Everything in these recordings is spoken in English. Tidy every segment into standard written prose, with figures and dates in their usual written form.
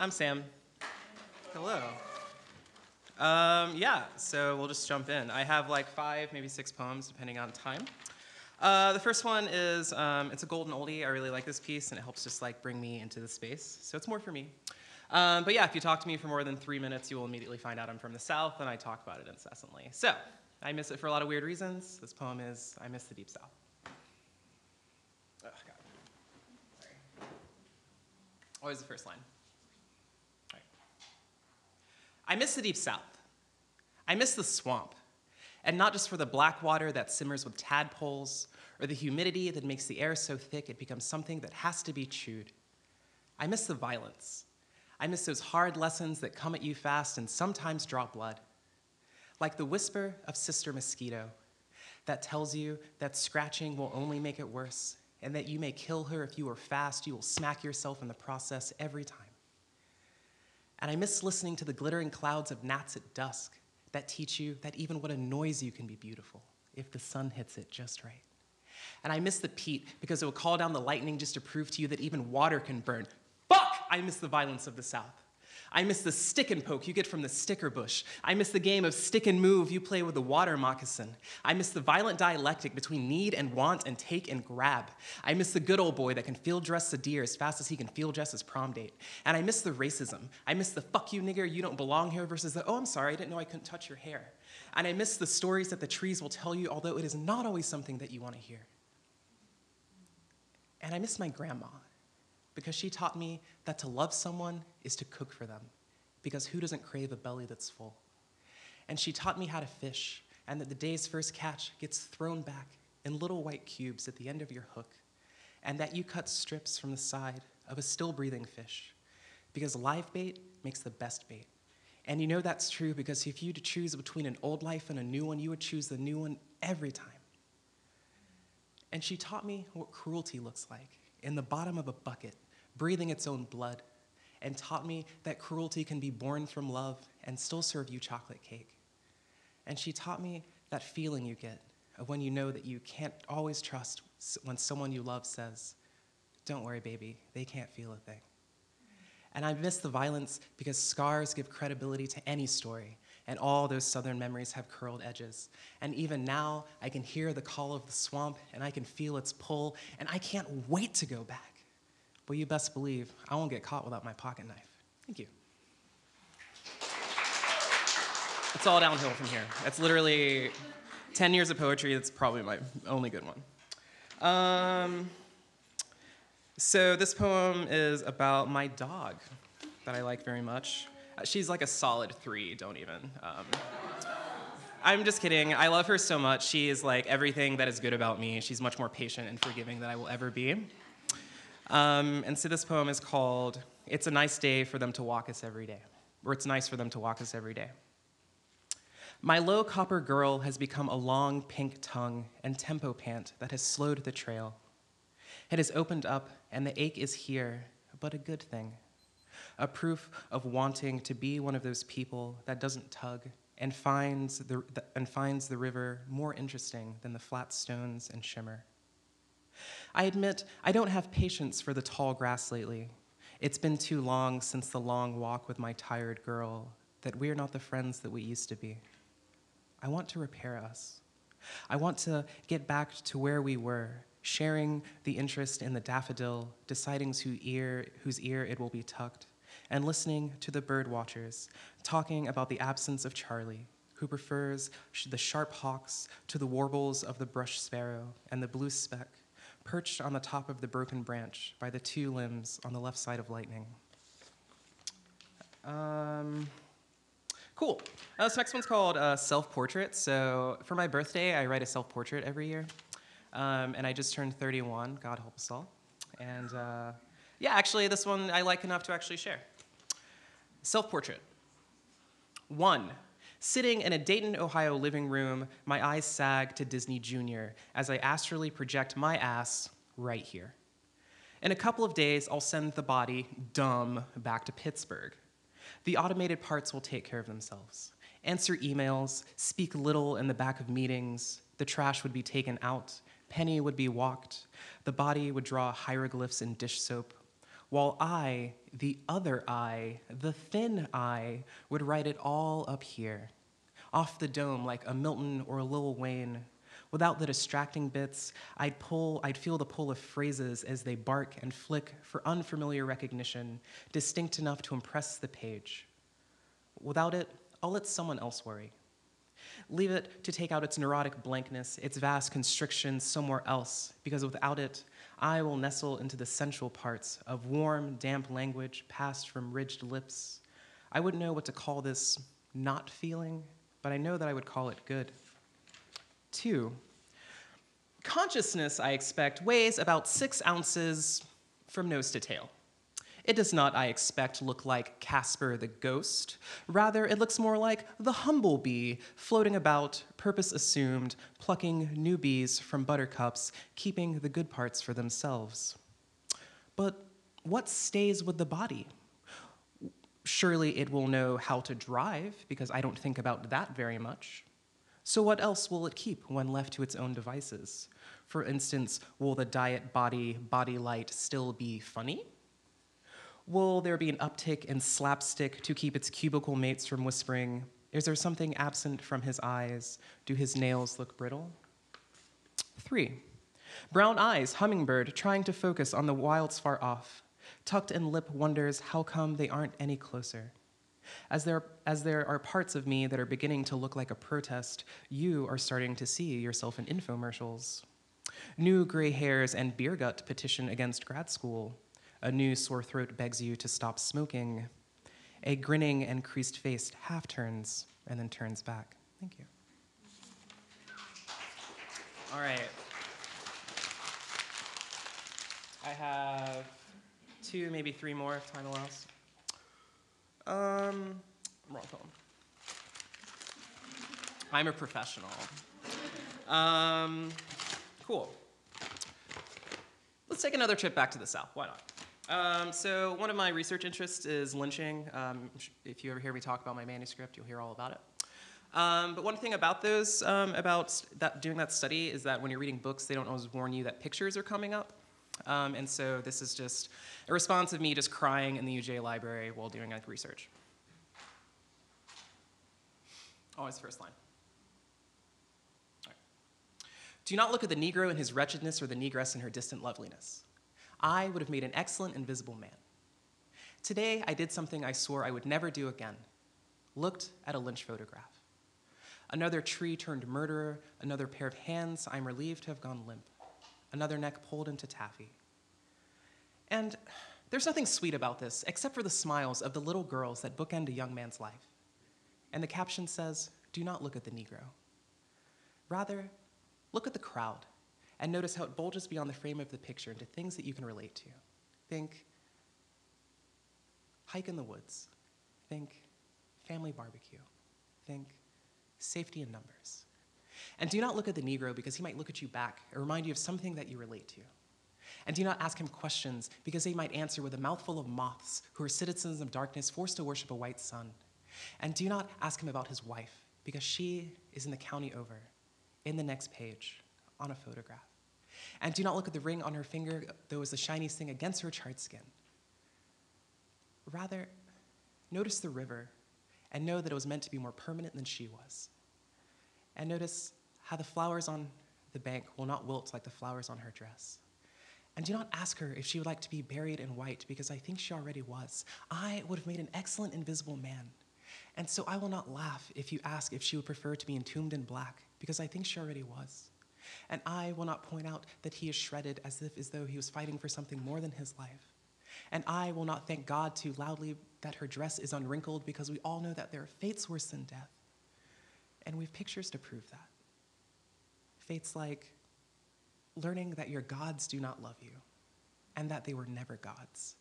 I'm Sam. Hello. Yeah, so we'll just jump in. I have like 5, maybe 6 poems, depending on time. The first one is, it's a golden oldie. I really like this piece, and it helps just like bring me into the space, so it's more for me. But yeah, if you talk to me for more than 3 minutes, you will immediately find out I'm from the South, and I talk about it incessantly. So, I miss it for a lot of weird reasons. This poem is, I miss the Deep South. Oh, God. Sorry. Always the first line. All right. I miss the Deep South. I miss the swamp. And not just for the black water that simmers with tadpoles, or the humidity that makes the air so thick it becomes something that has to be chewed. I miss the violence. I miss those hard lessons that come at you fast and sometimes draw blood. Like the whisper of Sister Mosquito that tells you that scratching will only make it worse, and that you may kill her if you are fast, you will smack yourself in the process every time. And I miss listening to the glittering clouds of gnats at dusk that teach you that even what annoys you can be beautiful if the sun hits it just right. And I miss the peat because it will call down the lightning just to prove to you that even water can burn. Fuck! I miss the violence of the South. I miss the stick and poke you get from the sticker bush. I miss the game of stick and move you play with the water moccasin. I miss the violent dialectic between need and want and take and grab. I miss the good old boy that can field dress a deer as fast as he can field dress his prom date. And I miss the racism. I miss the fuck you nigger, you don't belong here versus the oh, I'm sorry, I didn't know I couldn't touch your hair. And I miss the stories that the trees will tell you, although it is not always something that you want to hear. And I miss my grandma, because she taught me that to love someone is to cook for them, because who doesn't crave a belly that's full? And she taught me how to fish, and that the day's first catch gets thrown back in little white cubes at the end of your hook, and that you cut strips from the side of a still-breathing fish, because live bait makes the best bait. And you know that's true because if you had to choose between an old life and a new one, you would choose the new one every time. And she taught me what cruelty looks like in the bottom of a bucket, breathing its own blood, and taught me that cruelty can be born from love and still serve you chocolate cake. And she taught me that feeling you get of when you know that you can't always trust when someone you love says, "Don't worry, baby, they can't feel a thing." And I miss the violence because scars give credibility to any story, and all those southern memories have curled edges. And even now, I can hear the call of the swamp, and I can feel its pull, and I can't wait to go back. But you best believe I won't get caught without my pocket knife. Thank you. It's all downhill from here. It's literally 10 years of poetry. That's probably my only good one. So this poem is about my dog that I like very much. She's like a solid 3, don't even. I'm just kidding. I love her so much. She is like everything that is good about me. She's much more patient and forgiving than I will ever be. And so this poem is called It's a Nice Day for Them to Walk Us Every Day, or It's Nice for Them to Walk Us Every Day. My low copper girl has become a long pink tongue and tempo pant that has slowed the trail. It has opened up and the ache is here, but a good thing. A proof of wanting to be one of those people that doesn't tug and finds the river more interesting than the flat stones and shimmer. I admit I don't have patience for the tall grass lately. It's been too long since the long walk with my tired girl that we're not the friends that we used to be. I want to repair us. I want to get back to where we were, sharing the interest in the daffodil, deciding whose ear it will be tucked, and listening to the bird watchers, talking about the absence of Charlie, who prefers the sharp hawks to the warbles of the brush sparrow and the blue speck, perched on the top of the broken branch by the 2 limbs on the left side of lightning. Cool. This next one's called Self-Portrait. So for my birthday, I write a self-portrait every year. And I just turned 31, God help us all. And yeah, actually, this one I like enough to actually share. Self-portrait. 1. Sitting in a Dayton, Ohio living room, my eyes sag to Disney Junior as I astrally project my ass right here. In a couple of days, I'll send the body, dumb, back to Pittsburgh. The automated parts will take care of themselves. Answer emails, speak little in the back of meetings, the trash would be taken out, Penny would be walked, the body would draw hieroglyphs in dish soap, while I, the other I, the thin I, would write it all up here, off the dome like a Milton or a Lil Wayne. Without the distracting bits, I'd feel the pull of phrases as they bark and flick for unfamiliar recognition, distinct enough to impress the page. Without it, I'll let someone else worry. Leave it to take out its neurotic blankness, its vast constriction somewhere else, because without it, I will nestle into the central parts of warm, damp language passed from ridged lips. I wouldn't know what to call this not feeling, but I know that I would call it good. 2, consciousness, I expect, weighs about 6 ounces from nose to tail. It does not, I expect, look like Casper the Ghost. Rather, it looks more like the humble bee floating about, purpose assumed, plucking new bees from buttercups, keeping the good parts for themselves. But what stays with the body? Surely it will know how to drive, because I don't think about that very much. So what else will it keep when left to its own devices? For instance, will the diet body light still be funny? Will there be an uptick in slapstick to keep its cubicle mates from whispering, is there something absent from his eyes? Do his nails look brittle? 3, brown eyes, hummingbird, trying to focus on the wilds far off. Tucked in lip wonders how come they aren't any closer. As there are parts of me that are beginning to look like a protest, you are starting to see yourself in infomercials. New gray hairs and beer gut petition against grad school. A new sore throat begs you to stop smoking. A grinning and creased face half turns and then turns back. Thank you. All right. I have 2, maybe 3 more if time allows. Wrong phone. I'm a professional. Cool. Let's take another trip back to the South. Why not? So one of my research interests is lynching. If you ever hear me talk about my manuscript, you'll hear all about it. But one thing about those, doing that study is that when you're reading books, they don't always warn you that pictures are coming up. And so this is just a response of me just crying in the UJ library while doing research. Always first line. All right. Do not look at the Negro in his wretchedness or the Negress in her distant loveliness. I would have made an excellent invisible man. Today, I did something I swore I would never do again. Looked at a Lynch photograph. Another tree turned murderer, another pair of hands I'm relieved to have gone limp. Another neck pulled into taffy. And there's nothing sweet about this, except for the smiles of the little girls that bookend a young man's life. And the caption says, do not look at the Negro. Rather, look at the crowd and notice how it bulges beyond the frame of the picture into things that you can relate to. Think hike in the woods. Think family barbecue. Think safety in numbers. And do not look at the Negro because he might look at you back or remind you of something that you relate to. And do not ask him questions because they might answer with a mouthful of moths who are citizens of darkness forced to worship a white sun. And do not ask him about his wife because she is in the county over, in the next page, on a photograph. And do not look at the ring on her finger, though it was the shiniest thing against her charred skin. Rather, notice the river and know that it was meant to be more permanent than she was. And notice how the flowers on the bank will not wilt like the flowers on her dress. And do not ask her if she would like to be buried in white, because I think she already was. I would have made an excellent invisible man. And so I will not laugh if you ask if she would prefer to be entombed in black, because I think she already was. And I will not point out that he is shredded as though he was fighting for something more than his life. And I will not thank God too loudly that her dress is unwrinkled, because we all know that there are fates worse than death. And we have pictures to prove that. Fates like learning that your gods do not love you, and that they were never gods,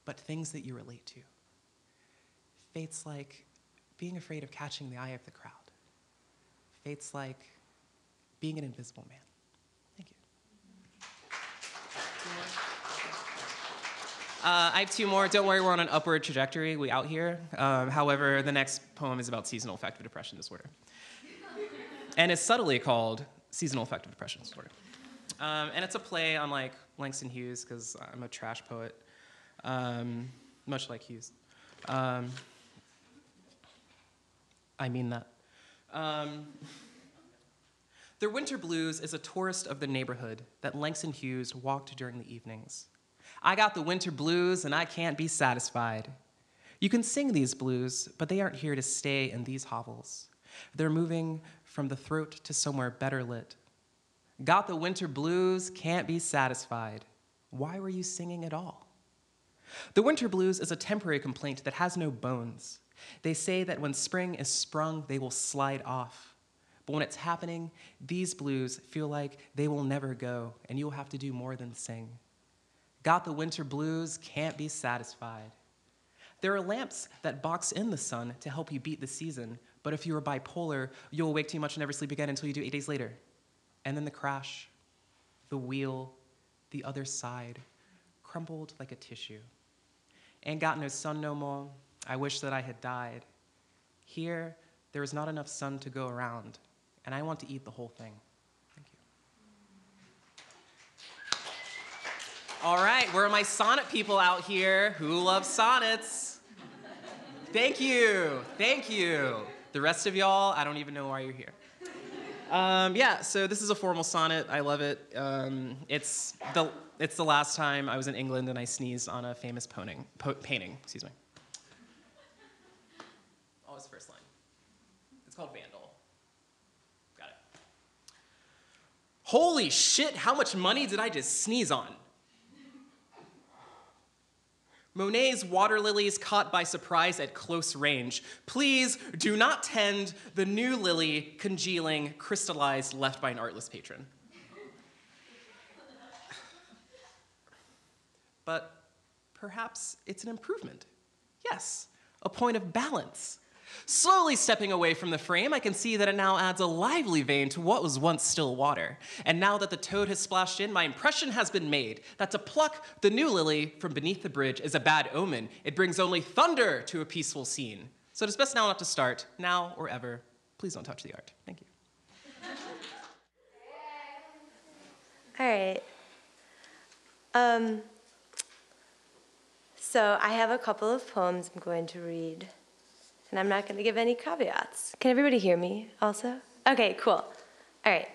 but things that you relate to. Fates like being afraid of catching the eye of the crowd. Fates like being an invisible man. Thank you. I have 2 more. Don't worry, we're on an upward trajectory. We out here. However, the next poem is about seasonal affective depression disorder. And it's subtly called Seasonal Affective Depression Disorder. And it's a play on Langston Hughes, because I'm a trash poet. much like Hughes. I mean that. The winter blues is a tourist of the neighborhood that Langston Hughes walked during the evenings. I got the winter blues and I can't be satisfied. You can sing these blues, but they aren't here to stay in these hovels. They're moving from the throat to somewhere better lit. Got the winter blues, can't be satisfied. Why were you singing at all? The winter blues is a temporary complaint that has no bones. They say that when spring is sprung, they will slide off. But when it's happening, these blues feel like they will never go, and you'll have to do more than sing. Got the winter blues, can't be satisfied. There are lamps that box in the sun to help you beat the season, but if you are bipolar, you'll wake too much and never sleep again until you do 8 days later. And then the crash, the wheel, the other side, crumpled like a tissue. Ain't got no sun no more, I wish that I had died. Here, there is not enough sun to go around, and I want to eat the whole thing. Thank you. All right, where are my sonnet people out here? Who loves sonnets? Thank you, thank you. The rest of y'all, I don't even know why you're here. Yeah, so this is a formal sonnet. I love it. It's the last time I was in England and I sneezed on a famous painting. Excuse me. Oh, it's the first line. It's called Vandal. Got it. Holy shit, how much money did I just sneeze on? Monet's water lilies caught by surprise at close range. Please do not tend the new lily congealing, crystallized, left by an artless patron. But perhaps it's an improvement. Yes, a point of balance. Slowly stepping away from the frame, I can see that it now adds a lively vein to what was once still water. And now that the toad has splashed in, my impression has been made that to pluck the new lily from beneath the bridge is a bad omen. It brings only thunder to a peaceful scene. So it is best now not to start, now or ever. Please don't touch the art. Thank you. All right. So I have a couple of poems I'm going to read. And I'm not going to give any caveats. Can everybody hear me also? Okay, cool. All right.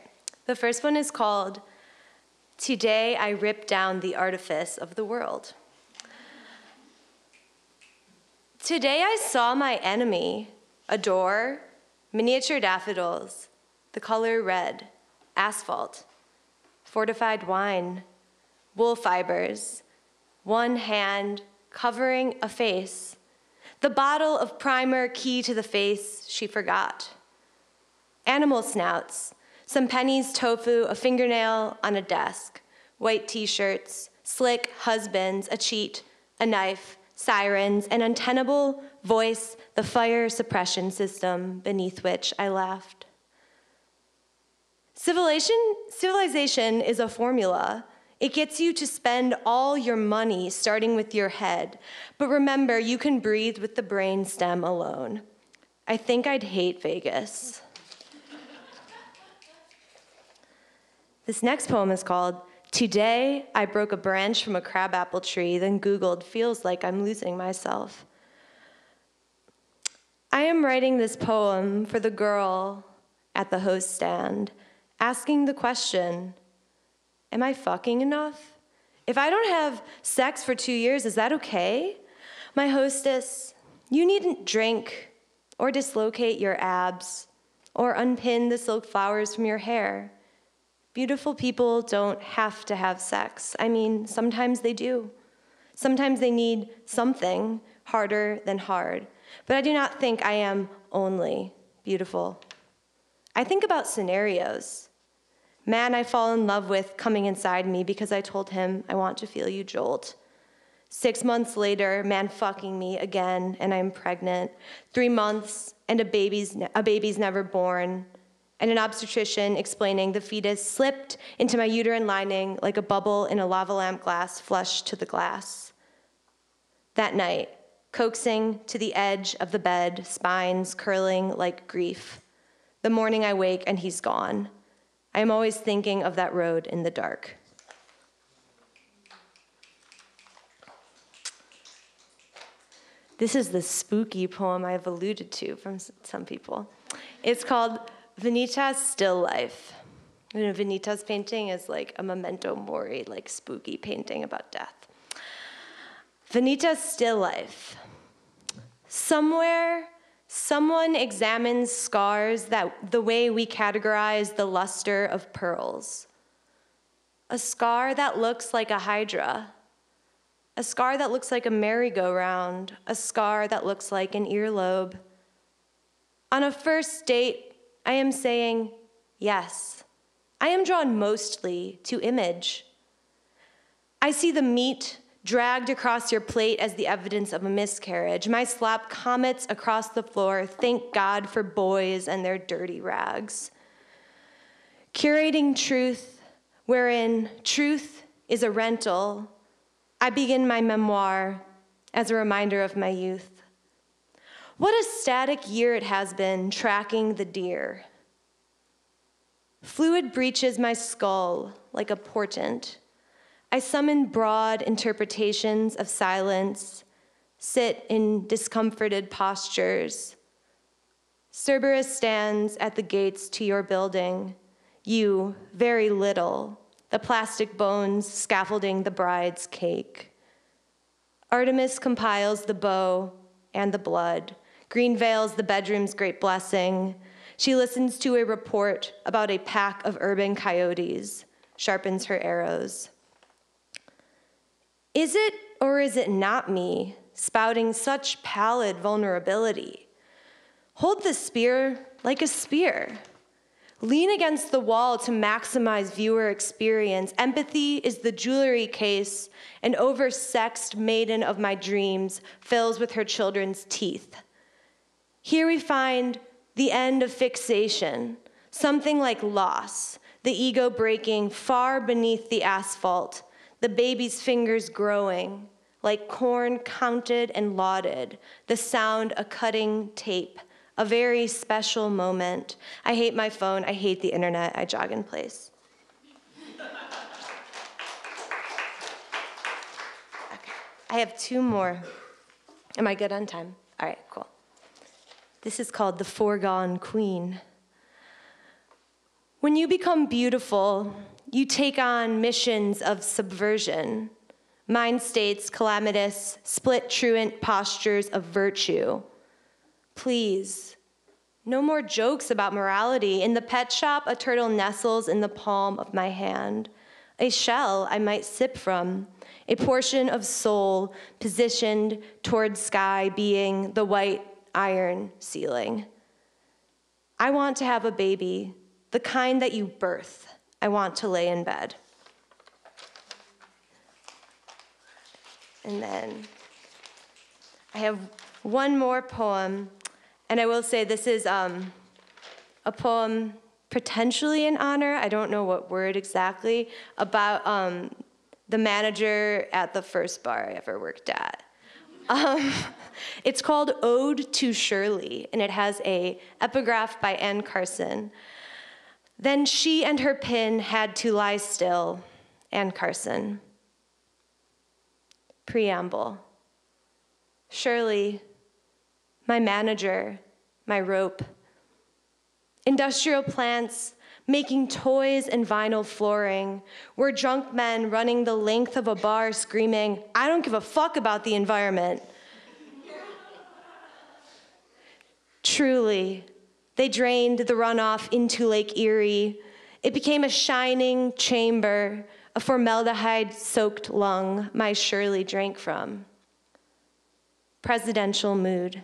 The first one is called, Today I Ripped Down the Artifice of the World. Today I saw my enemy, a door, miniature daffodils, the color red, asphalt, fortified wine, wool fibers, one hand covering a face, the bottle of primer key to the face she forgot. Animal snouts, some pennies, tofu, a fingernail on a desk, white t-shirts, slick husbands, a cheat, a knife, sirens, an untenable voice, the fire suppression system beneath which I laughed. Civilization is a formula. It gets you to spend all your money starting with your head. But remember, you can breathe with the brain stem alone. I think I'd hate Vegas. This next poem is called, Today I Broke a Branch from a Crabapple Tree, then Googled, feels like I'm losing myself. I am writing this poem for the girl at the host stand, asking the question, am I fucking enough? If I don't have sex for 2 years, is that okay? My hostess, you needn't drink or dislocate your abs or unpin the silk flowers from your hair. Beautiful people don't have to have sex. I mean, sometimes they do. Sometimes they need something harder than hard. But I do not think I am only beautiful. I think about scenarios. Man I fall in love with coming inside me because I told him I want to feel you jolt. 6 months later, man fucking me again, and I'm pregnant. 3 months, and a baby's never born. And an obstetrician explaining the fetus slipped into my uterine lining like a bubble in a lava lamp glass flush to the glass. That night, coaxing to the edge of the bed, spines curling like grief. The morning I wake and he's gone. I am always thinking of that road in the dark. This is the spooky poem I've alluded to from some people. It's called Vanitas, Still Life. And a Vanitas painting is like a memento mori, like spooky painting about death. Vanitas, Still Life. Somewhere, someone examines scars that the way we categorize the luster of pearls. A scar that looks like a hydra. A scar that looks like a merry-go-round, a scar that looks like an earlobe. On a first date, I am saying yes. I am drawn mostly to image. I see the meat dragged across your plate as the evidence of a miscarriage. My slap comets across the floor, thank God for boys and their dirty rags. Curating truth, wherein truth is a rental, I begin my memoir as a reminder of my youth. What a static year it has been, tracking the deer. Fluid breaches my skull like a portent. I summon broad interpretations of silence, sit in discomforted postures. Cerberus stands at the gates to your building, you, very little, the plastic bones scaffolding the bride's cake. Artemis compiles the bow and the blood. Green veils the bedroom's great blessing. She listens to a report about a pack of urban coyotes, sharpens her arrows. Is it or is it not me, spouting such pallid vulnerability? Hold the spear like a spear. Lean against the wall to maximize viewer experience. Empathy is the jewelry case an oversexed maiden of my dreams fills with her children's teeth. Here we find the end of fixation, something like loss, the ego breaking far beneath the asphalt, the baby's fingers growing, like corn counted and lauded, the sound a cutting tape. A very special moment. I hate my phone, I hate the internet, I jog in place. Okay, I have two more. Am I good on time? All right, cool. This is called The Foregone Queen. When you become beautiful, you take on missions of subversion, mind states, calamitous, split truant postures of virtue. Please, no more jokes about morality. In the pet shop, a turtle nestles in the palm of my hand. A shell I might sip from, a portion of soul positioned toward sky being the white iron ceiling. I want to have a baby, the kind that you birth. I want to lay in bed. And then I have one more poem. And I will say this is a poem potentially in honor, I don't know what word exactly, about the manager at the first bar I ever worked at. It's called Ode to Shirley, and it has a epigraph by Anne Carson. Then she and her pin had to lie still, Anne Carson. Preamble. Shirley, my manager, my rope. Industrial plants making toys and vinyl flooring. We're drunk men running the length of a bar screaming, I don't give a fuck about the environment. Truly, they drained the runoff into Lake Erie. It became a shining chamber, a formaldehyde-soaked lung my Shirley drank from. Presidential mood.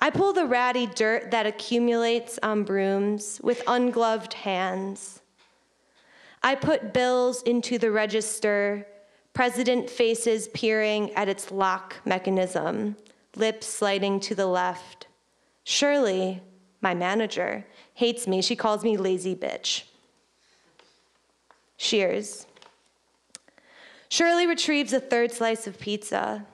I pull the ratty dirt that accumulates on brooms with ungloved hands. I put bills into the register, president faces peering at its lock mechanism, lips sliding to the left. Shirley, my manager, hates me. She calls me lazy bitch. Shears. Shirley retrieves a third slice of pizza.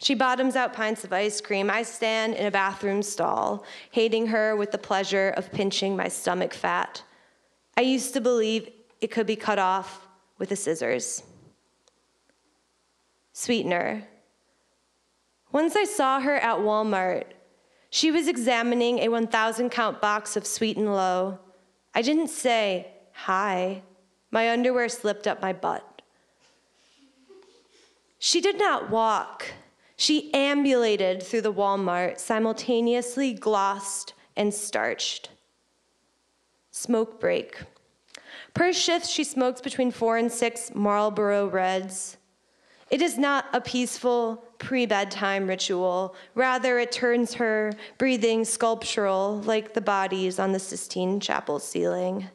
She bottoms out pints of ice cream. I stand in a bathroom stall, hating her with the pleasure of pinching my stomach fat. I used to believe it could be cut off with the scissors. Sweetener. Once I saw her at Walmart. She was examining a 1,000 count box of Sweet and Low. I didn't say, hi. My underwear slipped up my butt. She did not walk. She ambulated through the Walmart, simultaneously glossed and starched. Smoke break. Per shift, she smokes between 4 and 6 Marlboro Reds. It is not a peaceful pre-bedtime ritual. Rather, it turns her breathing sculptural like the bodies on the Sistine Chapel ceiling.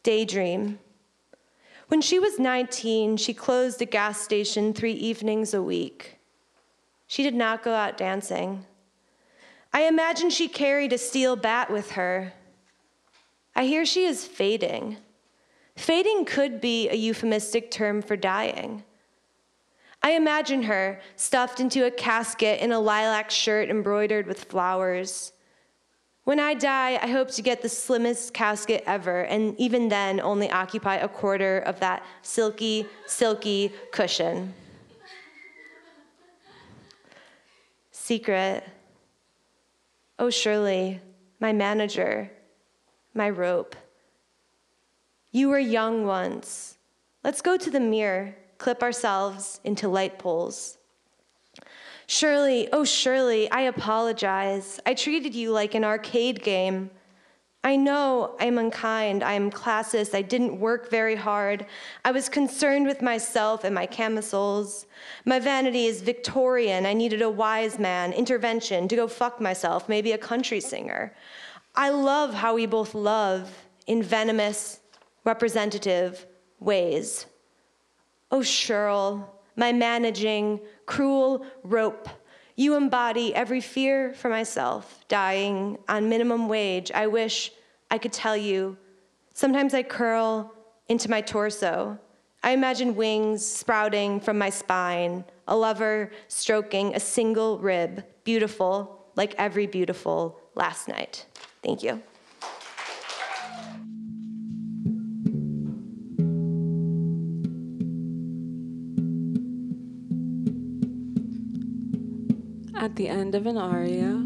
Daydream. When she was 19, she closed a gas station 3 evenings a week. She did not go out dancing. I imagine she carried a steel bat with her. I hear she is fading. Fading could be a euphemistic term for dying. I imagine her stuffed into a casket in a lilac shirt embroidered with flowers. When I die, I hope to get the slimmest casket ever, and even then only occupy a quarter of that silky, silky cushion. Secret. Oh, Shirley, my manager, my rope. You were young once. Let's go to the mirror. Clip ourselves into light poles. Shirley, oh Shirley, I apologize. I treated you like an arcade game. I know I'm unkind, I am classist, I didn't work very hard. I was concerned with myself and my camisoles. My vanity is Victorian, I needed a wise man, intervention, to go fuck myself, maybe a country singer. I love how we both love in venomous, representative ways. Oh, Cheryl, my managing, cruel rope. You embody every fear for myself, dying on minimum wage. I wish I could tell you. Sometimes I curl into my torso. I imagine wings sprouting from my spine, a lover stroking a single rib, beautiful, like every beautiful last night. Thank you. At the end of an aria,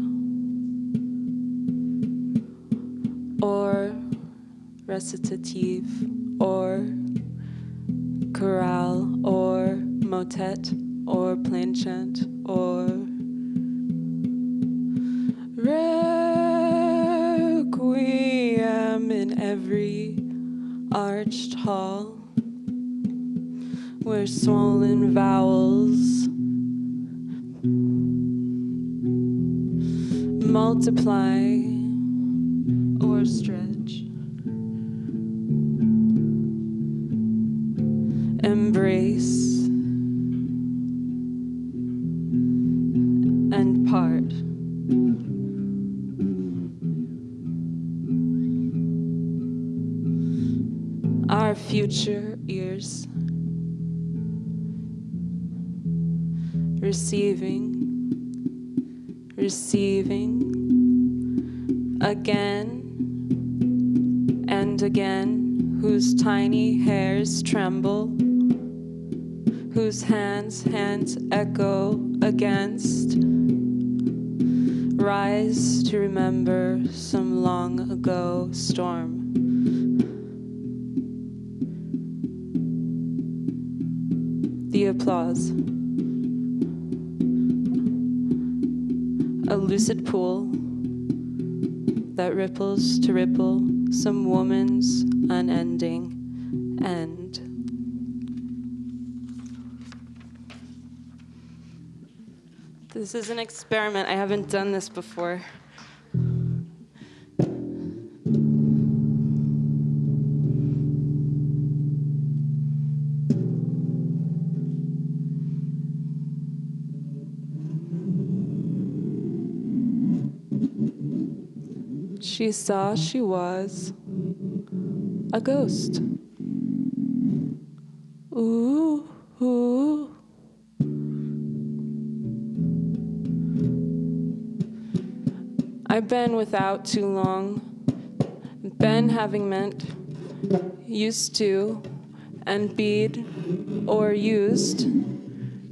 or recitative, or chorale, or motet, or plainchant, or requiem in every arched hall, where swollen vowels multiply or stretch, embrace and part. Our future ears receiving again and again, whose tiny hairs tremble, whose hands echo against, rise to remember some long ago storm. The applause. A lucid pool that ripples to ripple some woman's unending end. This is an experiment. I haven't done this before. She saw she was a ghost. Ooh, ooh. I've been without too long. Been having meant used to, and beed or used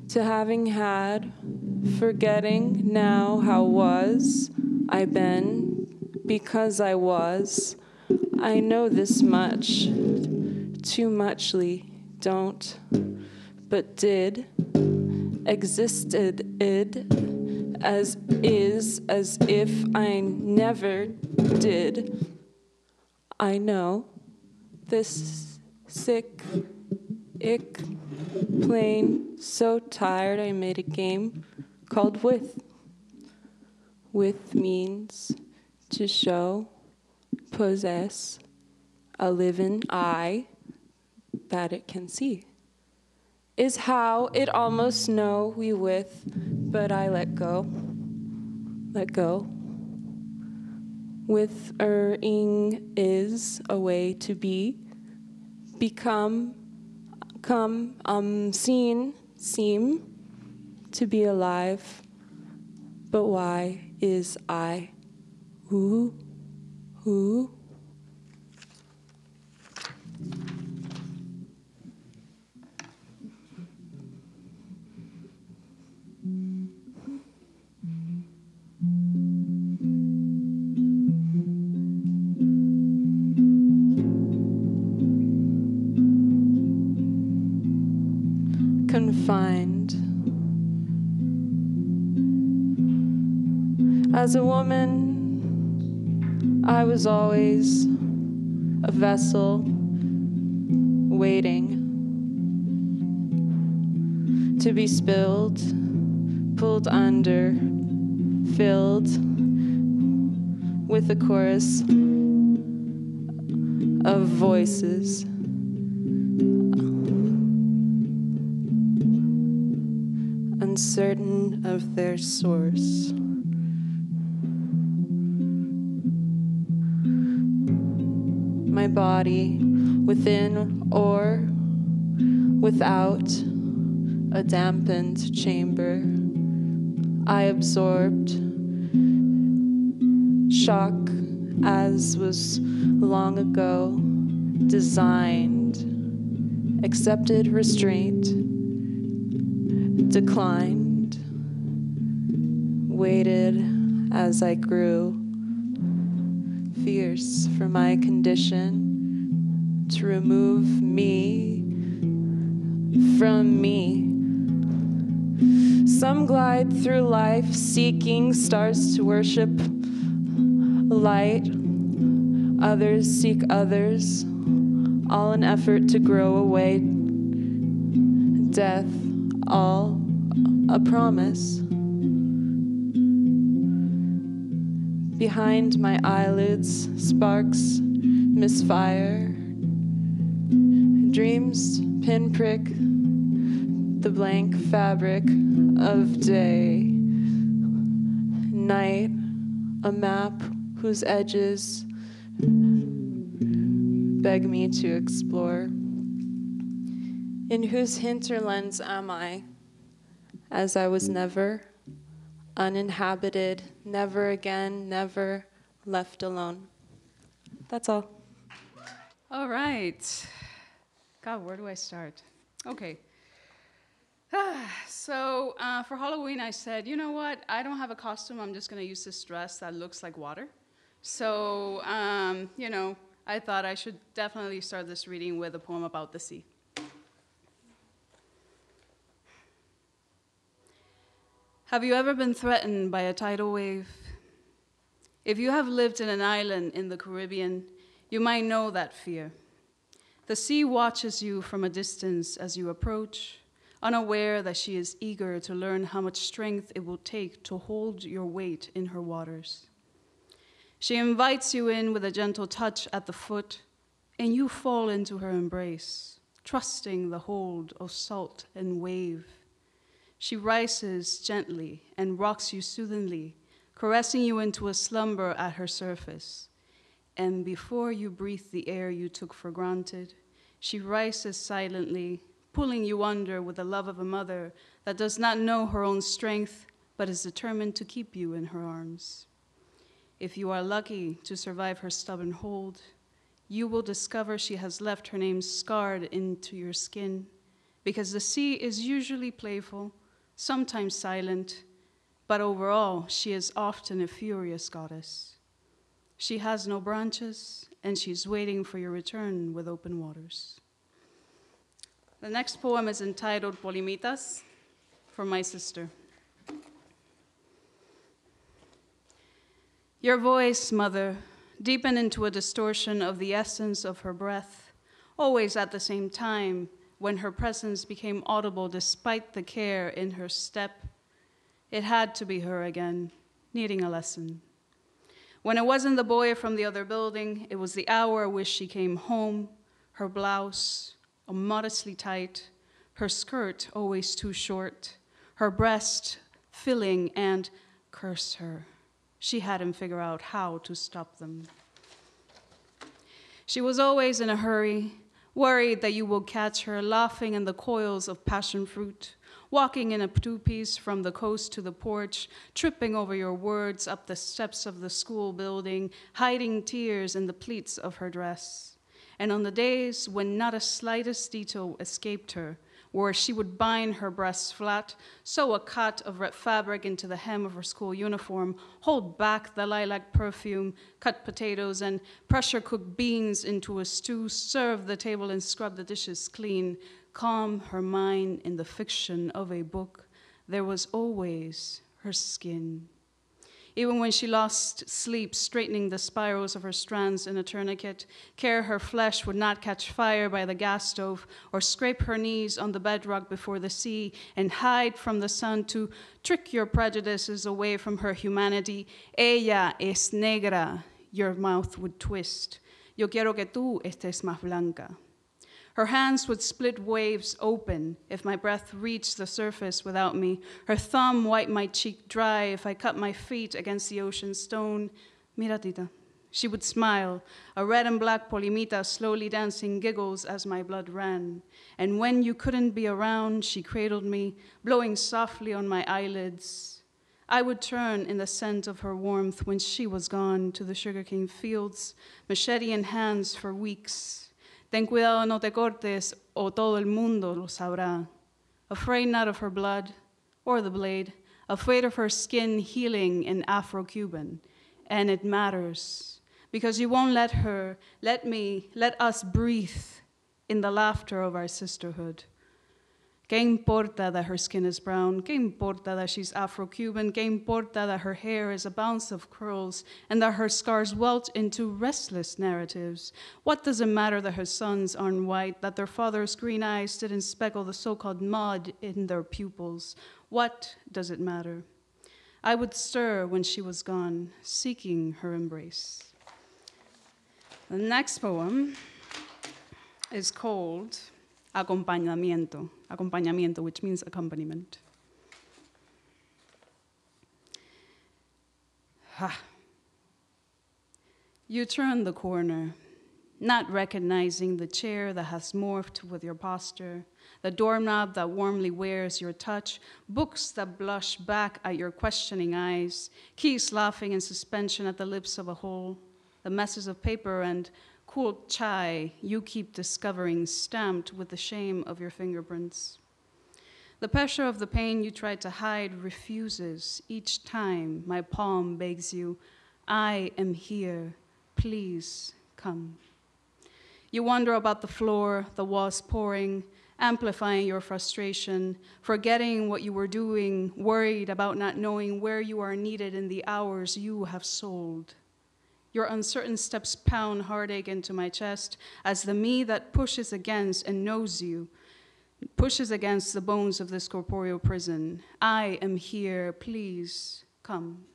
to having had forgetting now how was I been, because I was. I know this much, too muchly, don't, but did, existed id, as is, as if I never did. I know this sick, ick, plain, so tired I made a game called with. With means to show, possess, a living eye that it can see. Is how it almost know we with, but I let go. Let go. With ing is a way to be, become, come, seen, seem, to be alive. But why is I? Who? Confined. As a woman, I was always a vessel waiting to be spilled, pulled under, filled with a chorus of voices. Uncertain of their source. My body, within or without a dampened chamber, I absorbed shock as was long ago designed, accepted restraint, declined, waited as I grew, fierce for my condition, to remove me from me. Some glide through life seeking stars to worship light, others seek others, all an effort to grow away death, all a promise. Behind my eyelids, sparks misfire. Dreams pinprick the blank fabric of day. Night, a map whose edges beg me to explore. In whose hinterlands am I, as I was never, uninhabited, never again, never left alone. That's all. All right. God, where do I start? Okay. So for Halloween, I said, you know what? I don't have a costume. I'm just going to use this dress that looks like water. So, you know, I thought I should definitely start this reading with a poem about the sea. Have you ever been threatened by a tidal wave? If you have lived in an island in the Caribbean, you might know that fear. The sea watches you from a distance as you approach, unaware that she is eager to learn how much strength it will take to hold your weight in her waters. She invites you in with a gentle touch at the foot, and you fall into her embrace, trusting the hold of salt and wave. She rises gently and rocks you soothingly, caressing you into a slumber at her surface. And before you breathe the air you took for granted, she rises silently, pulling you under with the love of a mother that does not know her own strength, but is determined to keep you in her arms. If you are lucky to survive her stubborn hold, you will discover she has left her name scarred into your skin, because the sea is usually playful, sometimes silent, but overall, she is often a furious goddess. She has no branches, and she's waiting for your return with open waters. The next poem is entitled Polimitas, for my sister. Your voice, mother, deepened into a distortion of the essence of her breath, always at the same time when her presence became audible despite the care in her step. It had to be her again, needing a lesson. When it wasn't the boy from the other building, it was the hour which she came home, her blouse modestly tight, her skirt always too short, her breast filling, and curse her. She hadn't figured out how to stop them. She was always in a hurry, worried that you would catch her laughing in the coils of passion fruit, walking in a two-piece from the coast to the porch, tripping over your words up the steps of the school building, hiding tears in the pleats of her dress. And on the days when not a slightest detail escaped her, where she would bind her breasts flat, sew a cut of red fabric into the hem of her school uniform, hold back the lilac perfume, cut potatoes and pressure-cook beans into a stew, serve the table and scrub the dishes clean, calm her mind in the fiction of a book, there was always her skin. Even when she lost sleep, straightening the spirals of her strands in a tourniquet, care her flesh would not catch fire by the gas stove, or scrape her knees on the bedrock before the sea, and hide from the sun to trick your prejudices away from her humanity. Ella es negra, your mouth would twist. Yo quiero que tú estés más blanca. Her hands would split waves open if my breath reached the surface without me. Her thumb wiped my cheek dry if I cut my feet against the ocean stone. Mira, tita. She would smile, a red and black polimita slowly dancing giggles as my blood ran. And when you couldn't be around, she cradled me, blowing softly on my eyelids. I would turn in the scent of her warmth when she was gone to the sugarcane fields, machete in hands for weeks. Ten cuidado, no te cortes, o todo el mundo lo sabrá. Afraid not of her blood or the blade, afraid of her skin healing in Afro-Cuban. And it matters, because you won't let her, let us breathe in the laughter of our sisterhood. ¿Qué importa that her skin is brown? ¿Qué importa that she's Afro-Cuban? ¿Qué importa that her hair is a bounce of curls and that her scars welt into restless narratives? What does it matter that her sons aren't white, that their father's green eyes didn't speckle the so-called mud in their pupils? What does it matter? I would stir when she was gone, seeking her embrace. The next poem is called Acompañamiento, which means accompaniment. You turn the corner, not recognizing the chair that has morphed with your posture, the doorknob that warmly wears your touch, books that blush back at your questioning eyes, keys laughing in suspension at the lips of a hole, the messes of paper and cool chai you keep discovering stamped with the shame of your fingerprints. The pressure of the pain you try to hide refuses each time my palm begs you, I am here, please come. You wonder about the floor, the walls pouring, amplifying your frustration, forgetting what you were doing, worried about not knowing where you are needed in the hours you have sold. Your uncertain steps pound heartache into my chest as the me that pushes against and knows you, pushes against the bones of this corporeal prison. I am here, please come.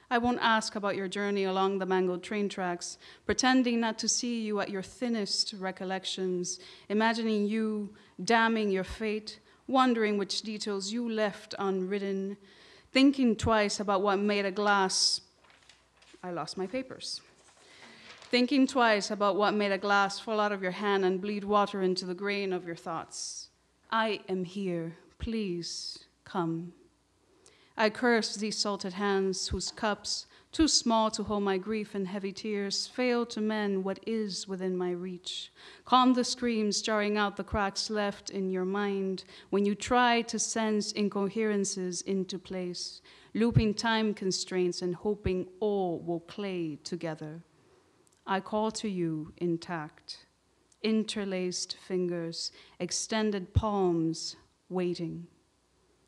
I won't ask about your journey along the mangled train tracks, pretending not to see you at your thinnest recollections, imagining you damning your fate, wondering which details you left unwritten, thinking twice about what made a glass. I lost my papers. Thinking twice about what made a glass fall out of your hand and bleed water into the grain of your thoughts. I am here, please come. I curse these salted hands whose cups too small to hold my grief and heavy tears, fail to mend what is within my reach. Calm the screams jarring out the cracks left in your mind when you try to sense incoherences into place, looping time constraints and hoping all will play together. I call to you intact, interlaced fingers, extended palms, waiting.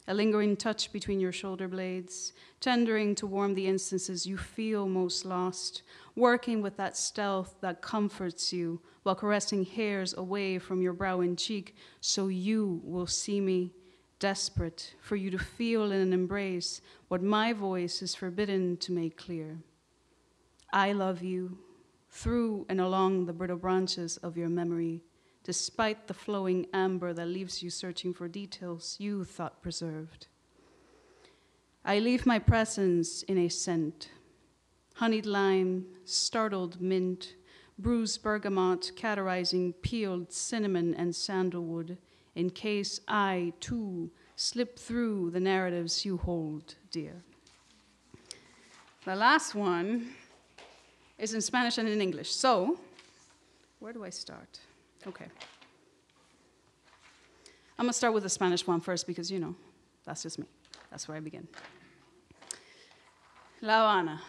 A lingering touch between your shoulder blades, tendering to warm the instances you feel most lost, working with that stealth that comforts you while caressing hairs away from your brow and cheek so you will see me, desperate for you to feel in an embrace what my voice is forbidden to make clear. I love you through and along the brittle branches of your memory, despite the flowing amber that leaves you searching for details you thought preserved. I leave my presence in a scent, honeyed lime, startled mint, bruised bergamot, cauterizing peeled cinnamon and sandalwood, in case I, too, slip through the narratives you hold dear. The last one is in Spanish and in English. So, where do I start? Okay. I'm gonna start with the Spanish one first because, you know, that's just me. That's where I begin. La Habana.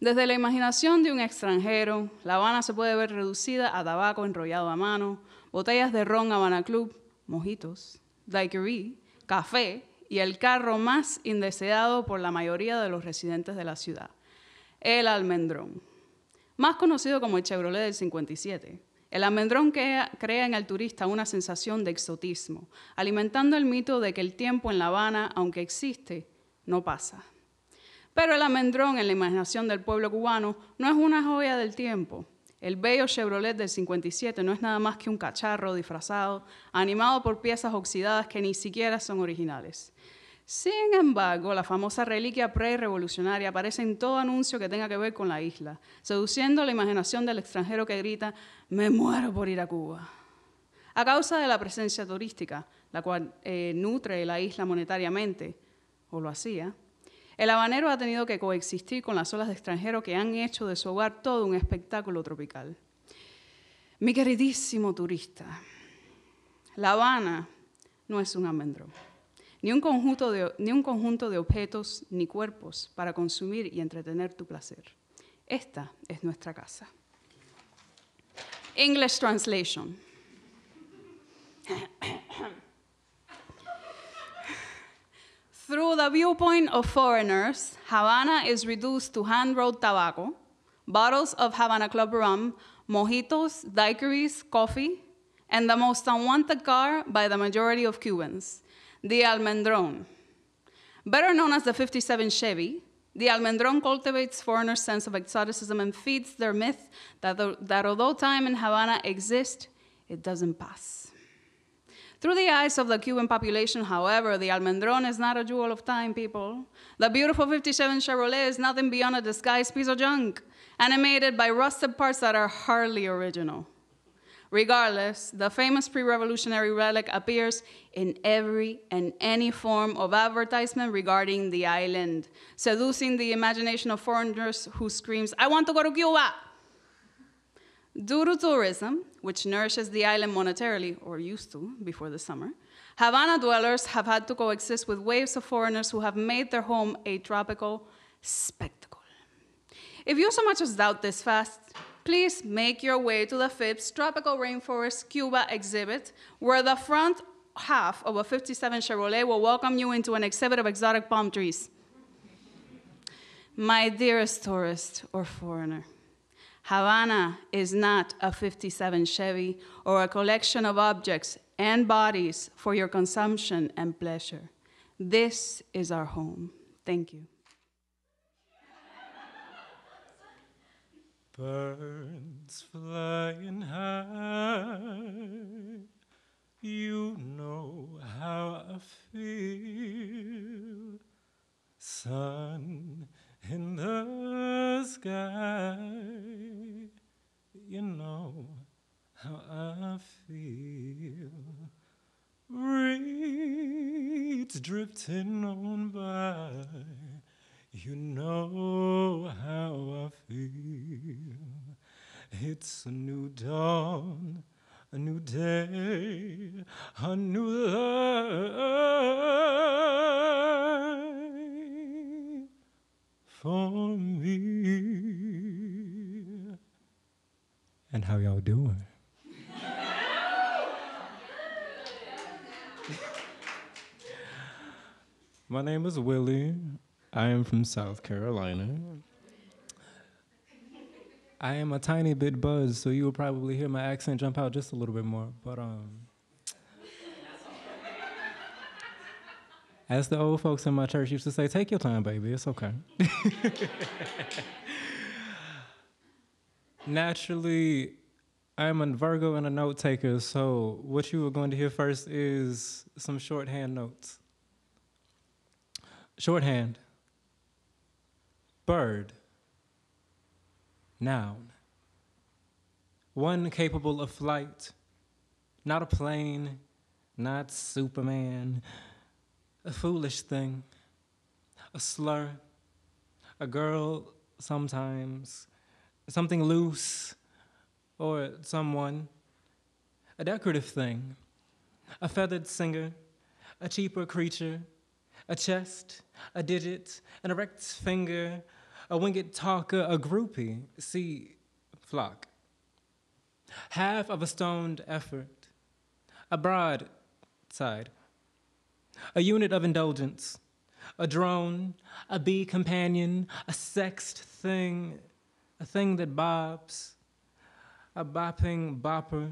Desde la imaginación de un extranjero, La Habana se puede ver reducida a tabaco enrollado a mano, botellas de ron Havana Club, mojitos, daiquiri, café y el carro más indeseado por la mayoría de los residentes de la ciudad, el almendrón. Más conocido como el Chevrolet del 57, el almendrón crea en el turista una sensación de exotismo, alimentando el mito de que el tiempo en La Habana, aunque existe, no pasa. Pero el almendrón en la imaginación del pueblo cubano no es una joya del tiempo. El bello Chevrolet del 57 no es nada más que un cacharro disfrazado, animado por piezas oxidadas que ni siquiera son originales. Sin embargo, la famosa reliquia pre-revolucionaria aparece en todo anuncio que tenga que ver con la isla, seduciendo la imaginación del extranjero que grita, me muero por ir a Cuba. A causa de la presencia turística, la cual nutre la isla monetariamente, o lo hacía, el habanero ha tenido que coexistir con las olas de extranjeros que han hecho de su hogar todo un espectáculo tropical. Mi queridísimo turista, La Habana no es un almendrón. Ni un conjunto de objetos ni cuerpos para consumir y entretener tu placer. Esta es nuestra casa. English translation. Through the viewpoint of foreigners, Havana is reduced to hand-rolled tobacco, bottles of Havana Club rum, mojitos, daiquiris, coffee, and the most unwanted car by the majority of Cubans, the Almendrón. Better known as the 57 Chevy, the Almendrón cultivates foreigners' sense of exoticism and feeds their myth that although time in Havana exists, it doesn't pass. Through the eyes of the Cuban population, however, the Almendrón is not a jewel of time, people. The beautiful 57 Chevrolet is nothing beyond a disguised piece of junk, animated by rusted parts that are hardly original. Regardless, the famous pre-revolutionary relic appears in every and any form of advertisement regarding the island, seducing the imagination of foreigners who screams, I want to go to Cuba! Due to tourism, which nourishes the island monetarily, or used to before the summer, Havana dwellers have had to coexist with waves of foreigners who have made their home a tropical spectacle. If you so much as doubt this fact, please make your way to the Phipps Tropical Rainforest Cuba exhibit, where the front half of a 57 Chevrolet will welcome you into an exhibit of exotic palm trees. My dearest tourist or foreigner, Havana is not a 57 Chevy or a collection of objects and bodies for your consumption and pleasure. This is our home. Thank you. Birds flying high, you know how I feel. Sun in the sky, you know how I feel. Reeds drifting on by, You know how I feel. It's a new dawn, a new day, a new life for me. And how y'all doing? My name is Willie. I am from South Carolina. I am a tiny bit buzzed, so you will probably hear my accent jump out just a little bit more. But as the old folks in my church used to say, take your time, baby, it's okay. Naturally, I'm a Virgo and a note taker, so what you are going to hear first is some shorthand notes. Shorthand. Bird. Noun. One capable of flight. Not a plane, not Superman. A foolish thing. A slur. A girl sometimes. Something loose. Or someone. A decorative thing. A feathered singer. A cheaper creature. A chest, a digit, an erect finger, a winged talker, a groupie, see, flock. Half of a stoned effort, a broadside, a unit of indulgence, a drone, a bee companion, a sexed thing, a thing that bobs, a bopping bopper,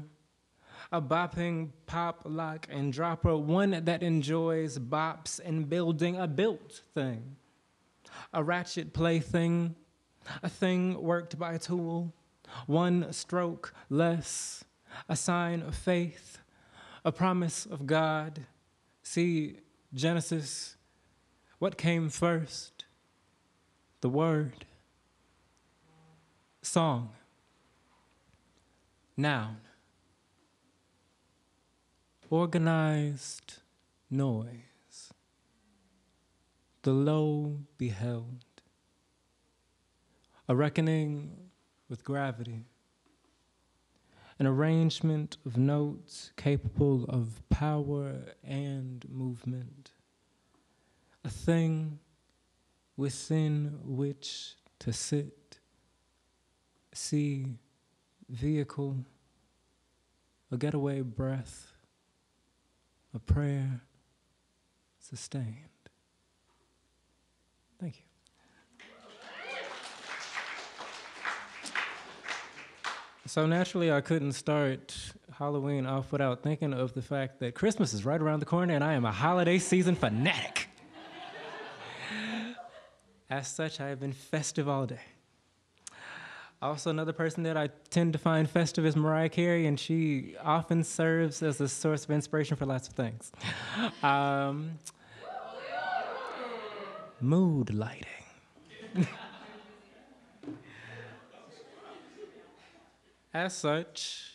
a bopping pop, lock, and dropper, one that enjoys bops and building, a built thing, a ratchet plaything, a thing worked by a tool, one stroke less, a sign of faith, a promise of God. See, Genesis, what came first? The word. Song. Noun. Organized noise, the low beheld, a reckoning with gravity, an arrangement of notes capable of power and movement, a thing within which to sit, see, vehicle, a getaway breath, a prayer sustained. Thank you. So naturally, I couldn't start Halloween off without thinking of the fact that Christmas is right around the corner and I am a holiday season fanatic. As such, I have been festive all day. Also, another person that I tend to find festive is Mariah Carey, and she often serves as a source of inspiration for lots of things. Mood lighting. As such,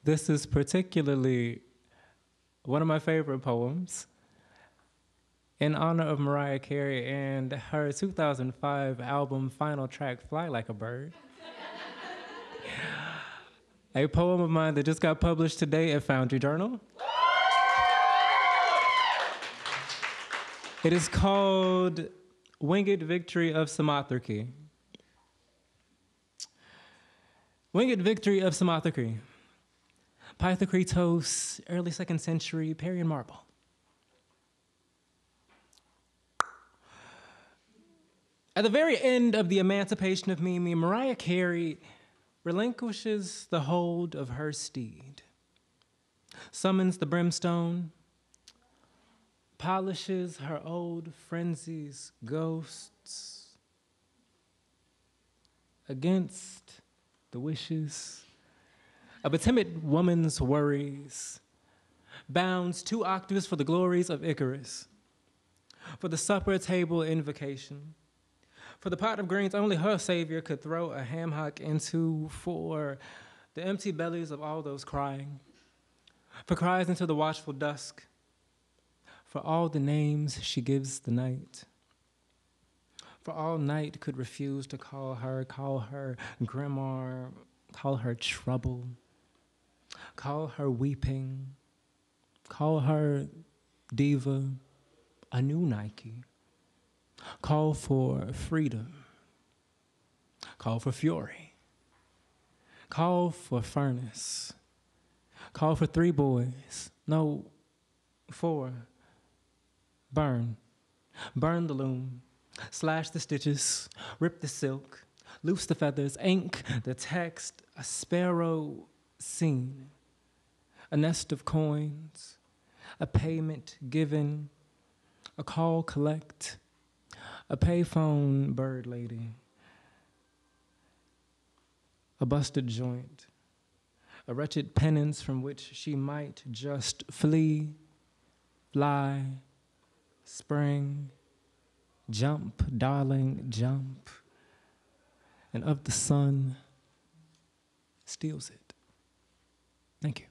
this is particularly one of my favorite poems in honor of Mariah Carey and her 2005 album Final Track, Fly Like a Bird. A poem of mine that just got published today at Foundry Journal. It is called Winged Victory of Samothrace. Winged Victory of Samothrace. Pythocratos, early 2nd century, Parian marble. At the very end of the emancipation of Mimi, Mariah Carey relinquishes the hold of her steed, summons the brimstone, polishes her old frenzy's ghosts against the wishes of a timid woman's worries, bounds 2 octaves for the glories of Icarus, for the supper table invocation, for the pot of greens only her savior could throw a ham hock into, for the empty bellies of all those crying, for cries into the watchful dusk, for all the names she gives the night. for all night could refuse to call her grandma, call her trouble, call her weeping, call her diva, a new Nike, call for freedom, call for fury, call for furnace, call for 3 boys, no, 4, burn the loom, slash the stitches, rip the silk, loose the feathers, ink the text, a sparrow scene, a nest of coins, a payment given, a call collect, a payphone bird lady, a busted joint, a wretched penance from which she might just flee, fly, spring, jump, darling, jump, and of the sun steals it. Thank you.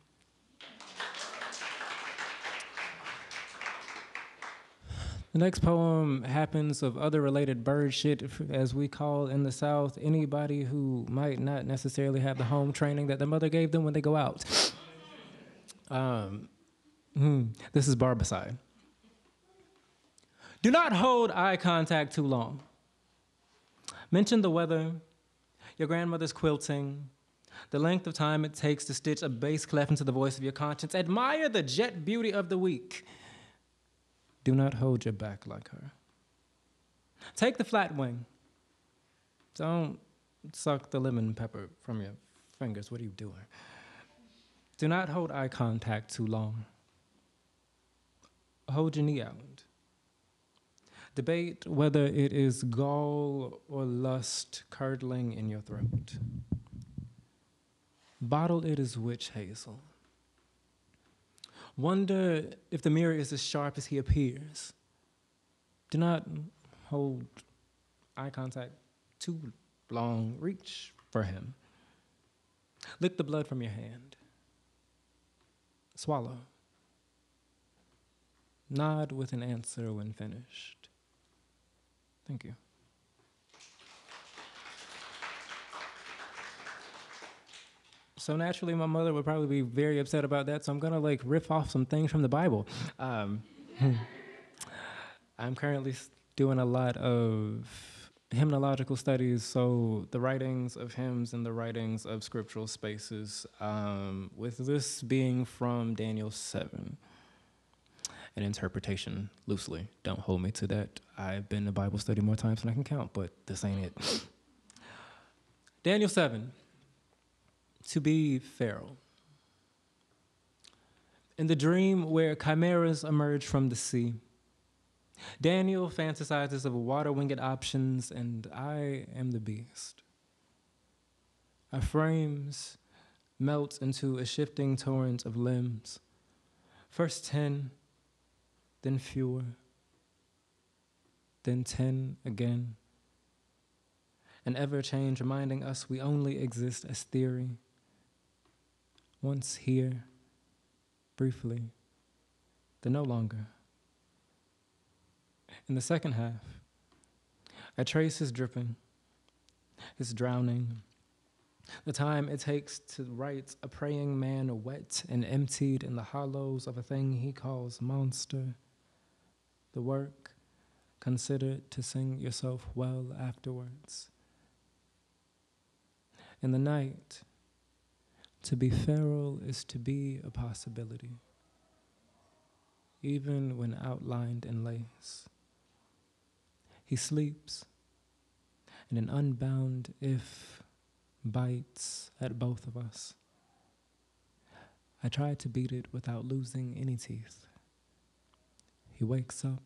The next poem happens of other related bird shit, as we call in the South anybody who might not necessarily have the home training that their mother gave them when they go out. This is Barbicide. Do not hold eye contact too long. Mention the weather, your grandmother's quilting, the length of time it takes to stitch a bass clef into the voice of your conscience. Admire the jet beauty of the week. Do not hold your back like her. Take the flat wing. Don't suck the lemon pepper from your fingers. What are you doing? Do not hold eye contact too long. Hold your knee out. Debate whether it is gall or lust curdling in your throat. Bottle it as witch hazel. Wonder if the mirror is as sharp as he appears. Do not hold eye contact too long. Reach for him. Lick the blood from your hand. Swallow. Nod with an answer when finished. Thank you. So naturally, my mother would probably be very upset about that, so I'm gonna riff off some things from the Bible. I'm currently doing a lot of hymnological studies, so the writings of hymns and the writings of scriptural spaces, with this being from Daniel 7. An interpretation loosely. Don't hold me to that. I've been to Bible study more times than I can count, but this ain't it. Daniel 7. To be Pharaoh. In the dream where chimeras emerge from the sea, Daniel fantasizes of water-winged options, and I am the beast. Our frames melt into a shifting torrent of limbs. First 10, then fewer, then 10 again. An ever-change reminding us we only exist as theory. Once here, briefly, then no longer. In the second half, I trace his dripping, his drowning, the time it takes to write a praying man wet and emptied in the hollows of a thing he calls monster. The work, considered to sing yourself well afterwards. In the night, to be feral is to be a possibility, even when outlined in lace. He sleeps, and an unbound if bites at both of us. I try to beat it without losing any teeth. He wakes up,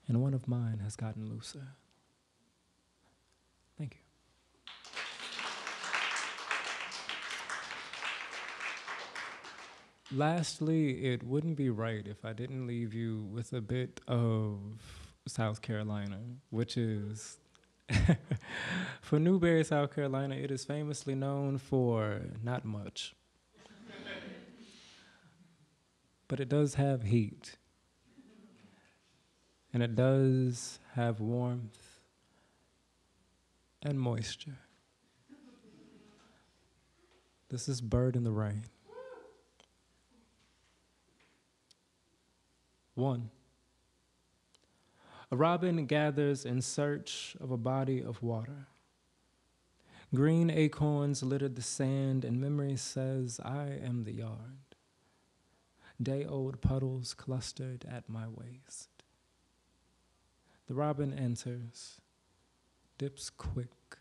and one of mine has gotten looser. Thank you. Lastly, it wouldn't be right if I didn't leave you with a bit of South Carolina, which is, for Newberry, South Carolina, it is famously known for not much. But it does have heat. And it does have warmth and moisture. This is Bird in the Rain. 1. A robin gathers in search of a body of water. Green acorns litter the sand, and memory says, I am the yard. Day-old puddles clustered at my waist. The robin enters, dips quick,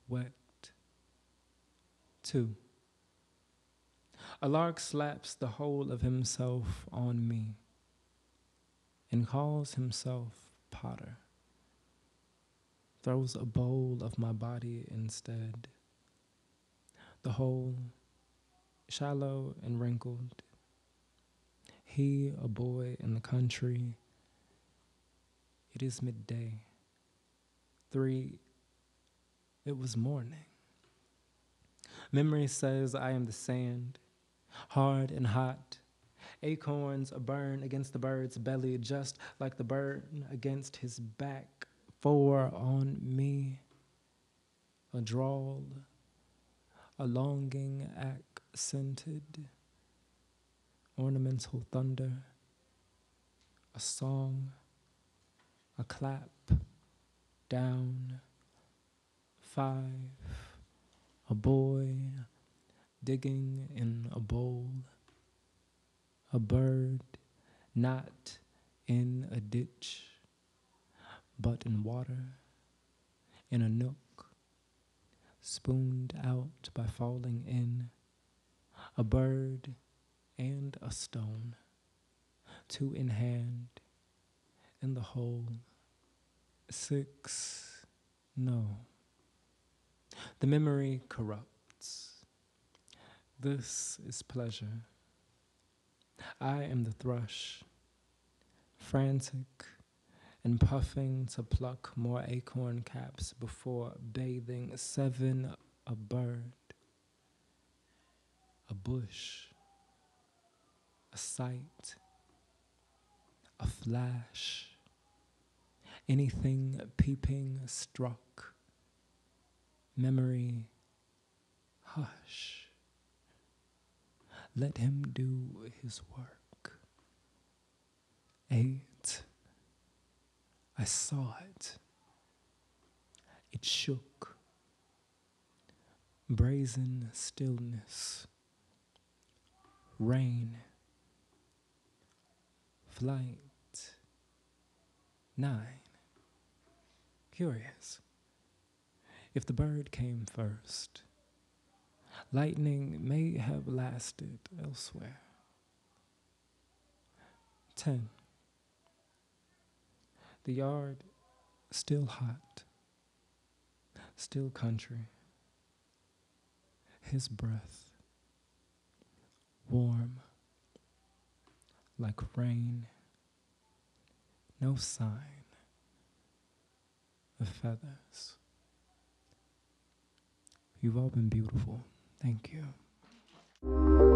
wet. 2. A lark slaps the whole of himself on me and calls himself Potter. Throws a bowl of my body instead. The whole, shallow and wrinkled. He, a boy in the country. It is midday. 3, it was morning. Memory says I am the sand, hard and hot. Acorns are burned against the bird's belly, just like the burn against his back. 4 on me. A drawl, a longing accented, ornamental thunder, a song, a clap, down. 5, a boy digging in a bowl, a bird not in a ditch, but in water, in a nook, spooned out by falling in, a bird and a stone, 2 in hand, in the hole. 6, no. The memory corrupts. This is pleasure. I am the thrush, frantic and puffing to pluck more acorn caps before bathing. 7, a bird, a bush, a sight, a flash, anything peeping struck. Memory, hush. Let him do his work. 8, I saw it. It shook. Brazen stillness. Rain. Flight. 9. Curious. If the bird came first, lightning may have lasted elsewhere. 10. The yard, still hot, still country. His breath, warm, like rain, no sign of feathers. You've all been beautiful. Thank you.